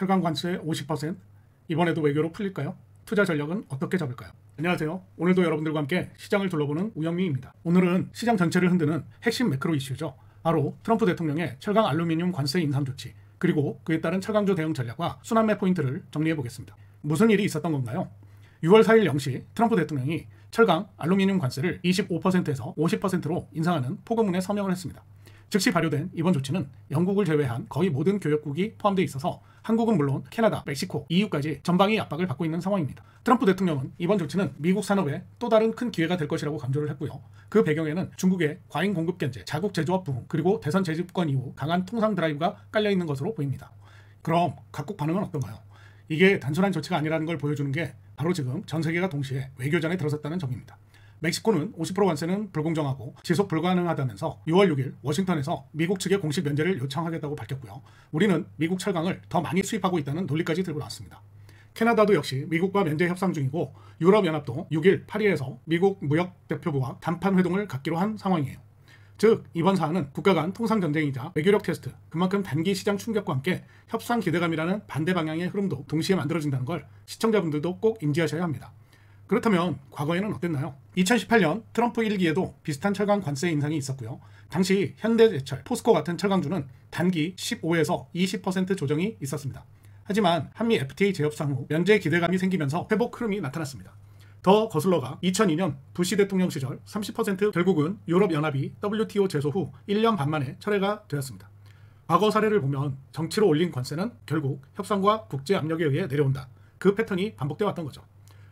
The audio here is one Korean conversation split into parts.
철강 관세 50%? 이번에도 외교로 풀릴까요? 투자 전략은 어떻게 잡을까요? 안녕하세요. 오늘도 여러분들과 함께 시장을 둘러보는 우영미입니다. 오늘은 시장 전체를 흔드는 핵심 매크로 이슈죠. 바로 트럼프 대통령의 철강 알루미늄 관세 인상 조치, 그리고 그에 따른 철강주 대응 전략과 순환매 포인트를 정리해 보겠습니다. 무슨 일이 있었던 건가요? 6월 4일 0시 트럼프 대통령이 철강 알루미늄 관세를 25%에서 50%로 인상하는 포고문에 서명을 했습니다. 즉시 발효된 이번 조치는 영국을 제외한 거의 모든 교역국이 포함되어 있어서 한국은 물론 캐나다, 멕시코, EU까지 전방위 압박을 받고 있는 상황입니다. 트럼프 대통령은 이번 조치는 미국 산업에 또 다른 큰 기회가 될 것이라고 강조를 했고요. 그 배경에는 중국의 과잉 공급 견제, 자국 제조업 부흥, 그리고 대선 재집권 이후 강한 통상 드라이브가 깔려있는 것으로 보입니다. 그럼 각국 반응은 어떤가요? 이게 단순한 조치가 아니라는 걸 보여주는 게 바로 지금 전 세계가 동시에 외교전에 들어섰다는 점입니다. 멕시코는 50% 관세는 불공정하고 지속 불가능하다면서 6월 6일 워싱턴에서 미국 측의 공식 면제를 요청하겠다고 밝혔고요. 우리는 미국 철강을 더 많이 수입하고 있다는 논리까지 들고 나왔습니다. 캐나다도 역시 미국과 면제 협상 중이고 유럽연합도 6일 파리에서 미국 무역대표부와 담판 회동을 갖기로 한 상황이에요. 즉 이번 사안은 국가 간 통상 전쟁이자 외교력 테스트, 그만큼 단기 시장 충격과 함께 협상 기대감이라는 반대 방향의 흐름도 동시에 만들어진다는 걸 시청자분들도 꼭 인지하셔야 합니다. 그렇다면 과거에는 어땠나요? 2018년 트럼프 1기에도 비슷한 철강 관세 인상이 있었고요. 당시 현대제철, 포스코 같은 철강주는 단기 15에서 20% 조정이 있었습니다. 하지만 한미 FTA 재협상 후 면제 기대감이 생기면서 회복 흐름이 나타났습니다. 더 거슬러가 2002년 부시 대통령 시절 30% 결국은 유럽연합이 WTO 제소 후 1년 반 만에 철회가 되었습니다. 과거 사례를 보면 정치로 올린 관세는 결국 협상과 국제 압력에 의해 내려온다. 그 패턴이 반복되어 왔던 거죠.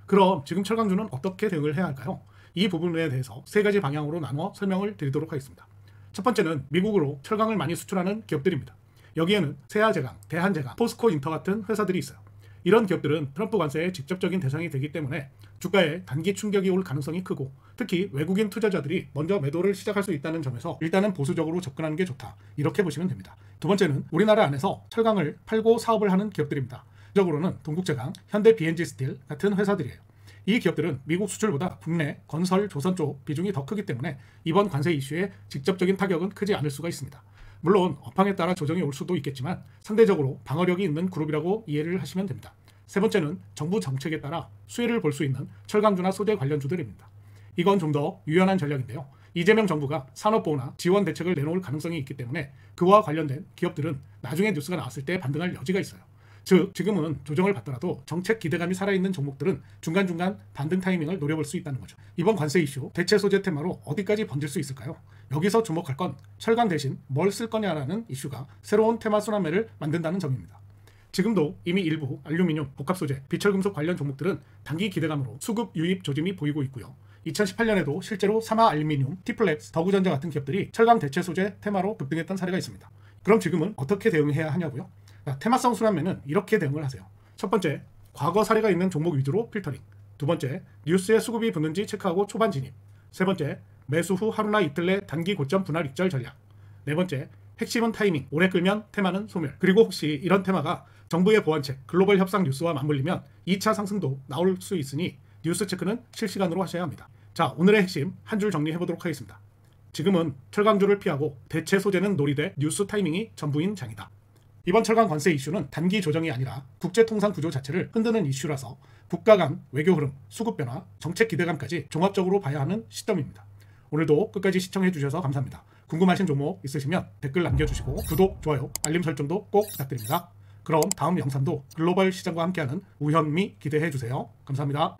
그럼 지금 철강주는 어떻게 대응을 해야 할까요? 이 부분에 대해서 세 가지 방향으로 나누어 설명을 드리도록 하겠습니다. 첫 번째는 미국으로 철강을 많이 수출하는 기업들입니다. 여기에는 세아제강, 대한제강, 포스코 인터 같은 회사들이 있어요. 이런 기업들은 트럼프 관세의 직접적인 대상이 되기 때문에 주가에 단기 충격이 올 가능성이 크고 특히 외국인 투자자들이 먼저 매도를 시작할 수 있다는 점에서 일단은 보수적으로 접근하는 게 좋다. 이렇게 보시면 됩니다. 두 번째는 우리나라 안에서 철강을 팔고 사업을 하는 기업들입니다. 적으로는 동국제강, 현대 BNG 스틸 같은 회사들이에요. 이 기업들은 미국 수출보다 국내 건설, 조선 쪽 비중이 더 크기 때문에 이번 관세 이슈에 직접적인 타격은 크지 않을 수가 있습니다. 물론 업황에 따라 조정이 올 수도 있겠지만 상대적으로 방어력이 있는 그룹이라고 이해를 하시면 됩니다. 세 번째는 정부 정책에 따라 수혜를 볼 수 있는 철강주나 소재 관련주들입니다. 이건 좀 더 유연한 전략인데요. 이재명 정부가 산업보호나 지원 대책을 내놓을 가능성이 있기 때문에 그와 관련된 기업들은 나중에 뉴스가 나왔을 때 반등할 여지가 있어요. 즉 지금은 조정을 받더라도 정책 기대감이 살아있는 종목들은 중간중간 반등 타이밍을 노려볼 수 있다는 거죠. 이번 관세 이슈 대체 소재 테마로 어디까지 번질 수 있을까요? 여기서 주목할 건 철강 대신 뭘 쓸 거냐라는 이슈가 새로운 테마 순환매를 만든다는 점입니다. 지금도 이미 일부 알루미늄, 복합소재, 비철금속 관련 종목들은 단기 기대감으로 수급 유입 조짐이 보이고 있고요. 2018년에도 실제로 사마 알루미늄, 티플렉스, 더구전자 같은 기업들이 철강 대체 소재 테마로 급등했던 사례가 있습니다. 그럼 지금은 어떻게 대응해야 하냐고요? 테마성 순환매는 이렇게 대응을 하세요. 첫 번째, 과거 사례가 있는 종목 위주로 필터링. 두 번째, 뉴스에 수급이 붙는지 체크하고 초반 진입. 세 번째, 매수 후 하루나 이틀 내 단기 고점 분할 익절 전략. 네 번째, 핵심은 타이밍, 오래 끌면 테마는 소멸. 그리고 혹시 이런 테마가 정부의 보완책, 글로벌 협상 뉴스와 맞물리면 2차 상승도 나올 수 있으니 뉴스 체크는 실시간으로 하셔야 합니다. 자, 오늘의 핵심 한 줄 정리해보도록 하겠습니다. 지금은 철강주를 피하고 대체 소재는 놀이되 뉴스 타이밍이 전부인 장이다. 이번 철강 관세 이슈는 단기 조정이 아니라 국제통상 구조 자체를 흔드는 이슈라서 국가 간 외교 흐름, 수급 변화, 정책 기대감까지 종합적으로 봐야 하는 시점입니다. 오늘도 끝까지 시청해 주셔서 감사합니다. 궁금하신 종목 있으시면 댓글 남겨주시고 구독, 좋아요, 알림 설정도 꼭 부탁드립니다. 그럼 다음 영상도 글로벌 시장과 함께하는 우현미 기대해 주세요. 감사합니다.